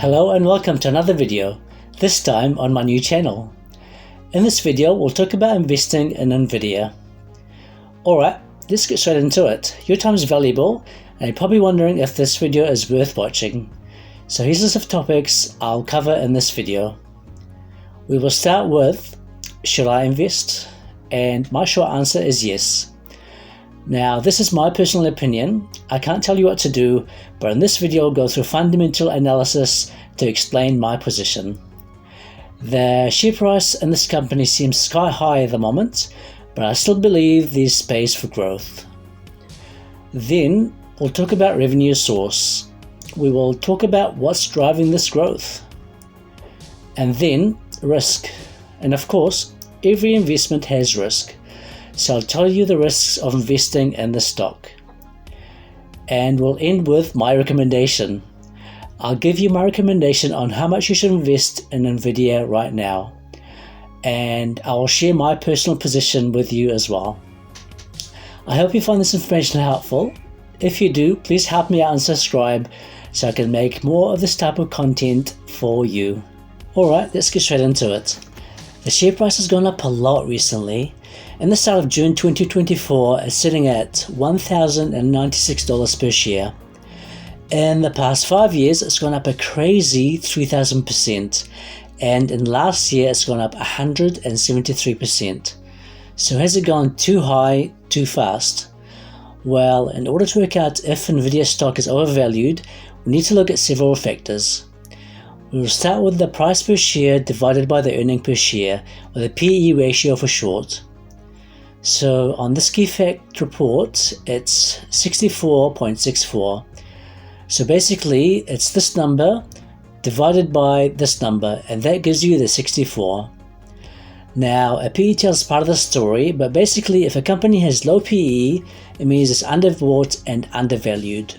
Hello and welcome to another video, this time on my new channel. In this video we'll talk about investing in Nvidia. Alright, let's get straight into it. Your time is valuable and you're probably wondering if this video is worth watching. So here's a list of topics I'll cover in this video. We will start with, should I invest? And my short answer is yes. Now this is my personal opinion, I can't tell you what to do, but in this video I'll go through fundamental analysis to explain my position. The share price in this company seems sky high at the moment, but I still believe there's space for growth. Then we'll talk about revenue source. We will talk about what's driving this growth. And then risk. And of course, every investment has risk. So I'll tell you the risks of investing in the stock. And we'll end with my recommendation. I'll give you my recommendation on how much you should invest in Nvidia right now. And I will share my personal position with you as well. I hope you find this information helpful. If you do, please help me out and subscribe so I can make more of this type of content for you. Alright, let's get straight into it. The share price has gone up a lot recently. In the start of June 2024, it's sitting at $1,096 per share. In the past 5 years, it's gone up a crazy 3,000%, and in last year, it's gone up 173%. So has it gone too high, too fast? Well, in order to work out if Nvidia stock is overvalued, we need to look at several factors. We will start with the price per share divided by the earning per share, or the PE ratio for short. So on this key fact report, it's 64.64. So basically, it's this number divided by this number, and that gives you the 64. Now, a PE tells part of the story, but basically, if a company has low PE, it means it's underbought and undervalued.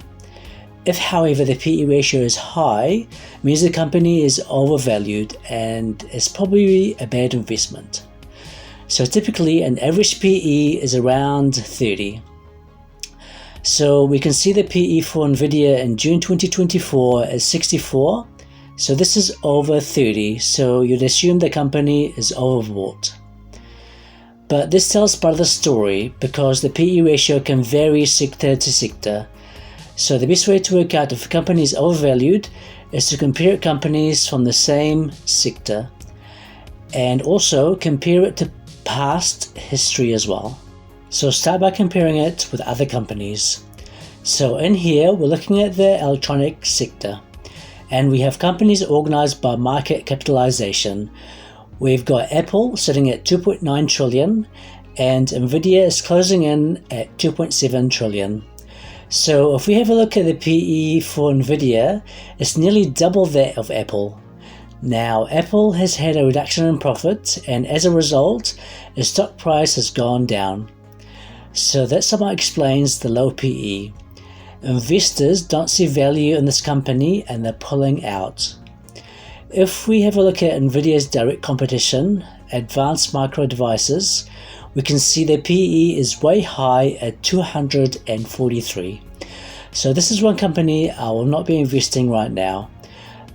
If, however, the PE ratio is high, it means the company is overvalued and is probably a bad investment. So typically an average PE is around 30. So we can see the PE for Nvidia in June 2024 is 64. So this is over 30. So you'd assume the company is overbought. But this tells part of the story because the PE ratio can vary sector to sector. So the best way to work out if a company is overvalued is to compare companies from the same sector. And also compare it to past history as well. So start by comparing it with other companies. So in here we're looking at the electronic sector, and we have companies organized by market capitalization. We've got Apple sitting at 2.9 trillion and Nvidia is closing in at 2.7 trillion. So if we have a look at the PE for Nvidia, it's nearly double that of Apple. Now, Apple has had a reduction in profit, and as a result, its stock price has gone down. So that somewhat explains the low PE. Investors don't see value in this company and they're pulling out. If we have a look at Nvidia's direct competition, Advanced Micro Devices, we can see their PE is way high at 243. So this is one company I will not be investing right now.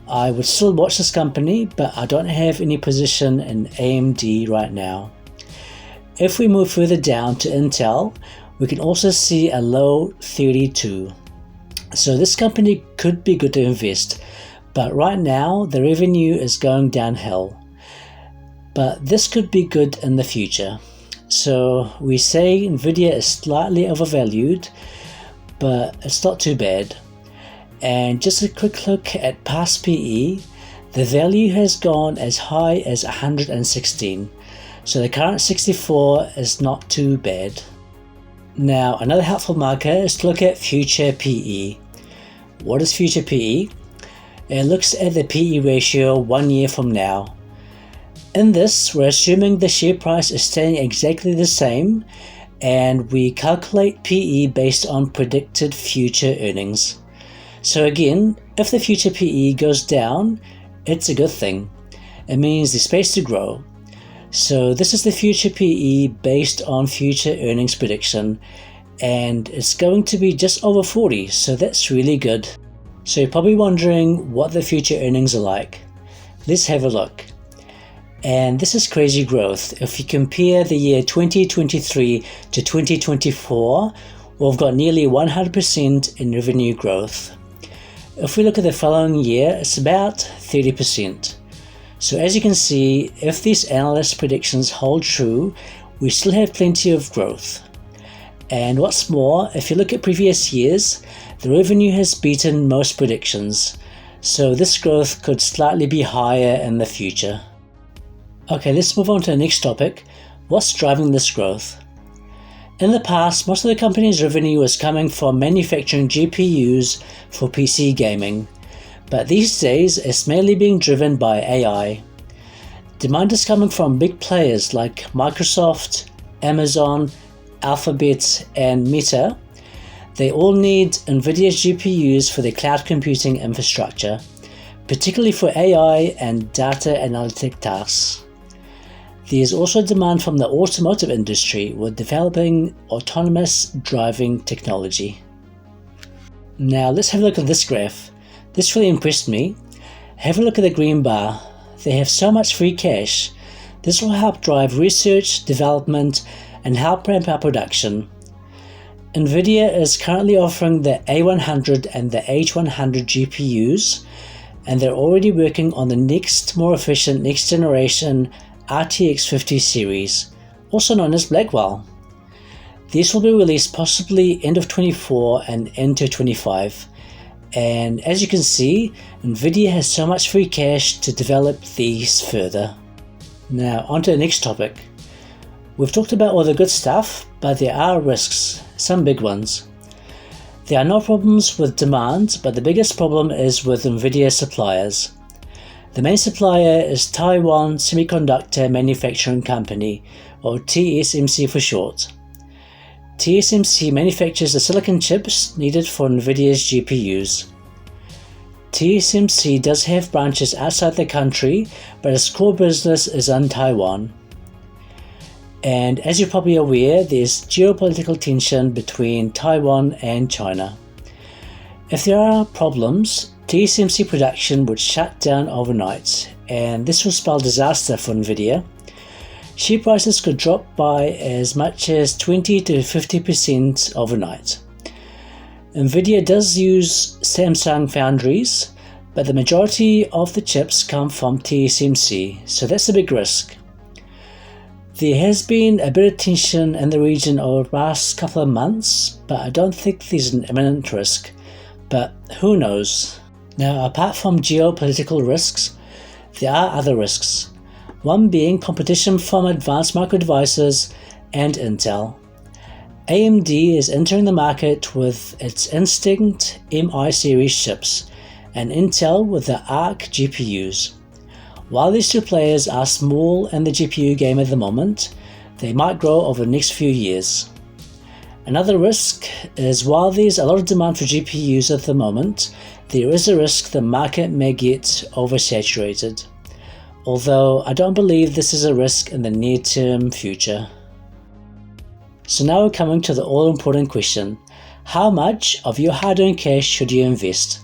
I would still watch this company, but I don't have any position in AMD right now. If we move further down to Intel, we can also see a low 32. So this company could be good to invest, but right now the revenue is going downhill. But this could be good in the future. So we say Nvidia is slightly overvalued, but it's not too bad. And just a quick look at past PE, the value has gone as high as 116, so the current 64 is not too bad. Now another helpful marker is to look at future PE. What is future PE? It looks at the PE ratio 1 year from now. In this, we're assuming the share price is staying exactly the same, and we calculate PE based on predicted future earnings. So again, if the future PE goes down, it's a good thing. It means there's space to grow. So this is the future PE based on future earnings prediction, and it's going to be just over 40, so that's really good. So you're probably wondering what the future earnings are like. Let's have a look. And this is crazy growth. If you compare the year 2023 to 2024, we've got nearly 100% in revenue growth. If we look at the following year, it's about 30%. So as you can see, if these analyst predictions hold true, we still have plenty of growth. And what's more, if you look at previous years, the revenue has beaten most predictions. So this growth could slightly be higher in the future. Okay, let's move on to the next topic. What's driving this growth? In the past, most of the company's revenue was coming from manufacturing GPUs for PC gaming, but these days it's mainly being driven by AI. Demand is coming from big players like Microsoft, Amazon, Alphabet, and Meta. They all need Nvidia GPUs for their cloud computing infrastructure, particularly for AI and data analytic tasks. There is also demand from the automotive industry with developing autonomous driving technology. Now let's have a look at this graph. This really impressed me. Have a look at the green bar. They have so much free cash. This will help drive research, development, and help ramp up production. Nvidia is currently offering the A100 and the H100 GPUs, and they're already working on the next, more efficient next generation RTX 50 series, also known as Blackwell. These will be released possibly end of 24 and into 25. And as you can see, Nvidia has so much free cash to develop these further. Now on to the next topic. We've talked about all the good stuff, but there are risks, some big ones. There are no problems with demand, but the biggest problem is with Nvidia suppliers. The main supplier is Taiwan Semiconductor Manufacturing Company, or TSMC for short. TSMC manufactures the silicon chips needed for Nvidia's GPUs. TSMC does have branches outside the country, but its core business is in Taiwan. And as you're probably aware, there's geopolitical tension between Taiwan and China. If there are problems, TSMC production would shut down overnight, and this will spell disaster for Nvidia. Share prices could drop by as much as 20 to 50% overnight. Nvidia does use Samsung foundries, but the majority of the chips come from TSMC, so that's a big risk. There has been a bit of tension in the region over the last couple of months, but I don't think there's an imminent risk, but who knows. Now, apart from geopolitical risks, there are other risks. One being competition from advanced micro devices and Intel. AMD is entering the market with its Instinct MI series chips, and Intel with the Arc GPUs. While these two players are small in the GPU game at the moment, they might grow over the next few years. Another risk is while there's a lot of demand for GPUs at the moment, there is a risk the market may get oversaturated. Although I don't believe this is a risk in the near-term future. So now we're coming to the all-important question. How much of your hard-earned cash should you invest?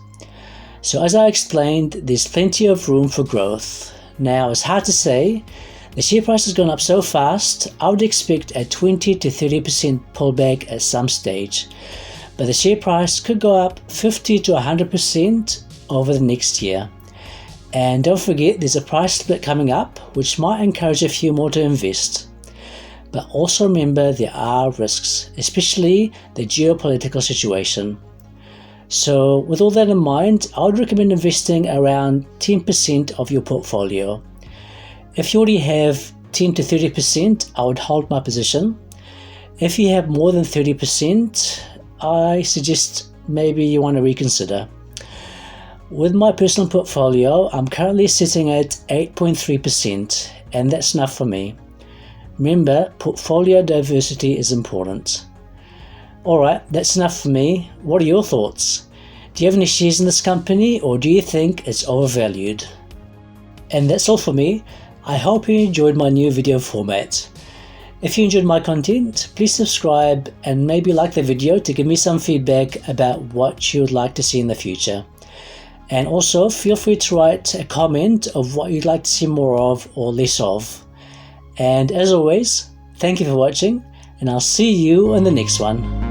So as I explained, there's plenty of room for growth. Now it's hard to say. The share price has gone up so fast, I would expect a 20 to 30% pullback at some stage. But the share price could go up 50 to 100% over the next year. And don't forget, there's a price split coming up, which might encourage a few more to invest. But also remember, there are risks, especially the geopolitical situation. So with all that in mind, I would recommend investing around 10% of your portfolio. If you already have 10 to 30%, I would hold my position. If you have more than 30%, I suggest maybe you want to reconsider. With my personal portfolio, I'm currently sitting at 8.3%, and that's enough for me. Remember, portfolio diversity is important. Alright, that's enough for me. What are your thoughts? Do you have any shares in this company, or do you think it's overvalued? And that's all for me. I hope you enjoyed my new video format. If you enjoyed my content, please subscribe and maybe like the video to give me some feedback about what you would like to see in the future. And also feel free to write a comment of what you'd like to see more of or less of. And as always, thank you for watching, and I'll see you in the next one.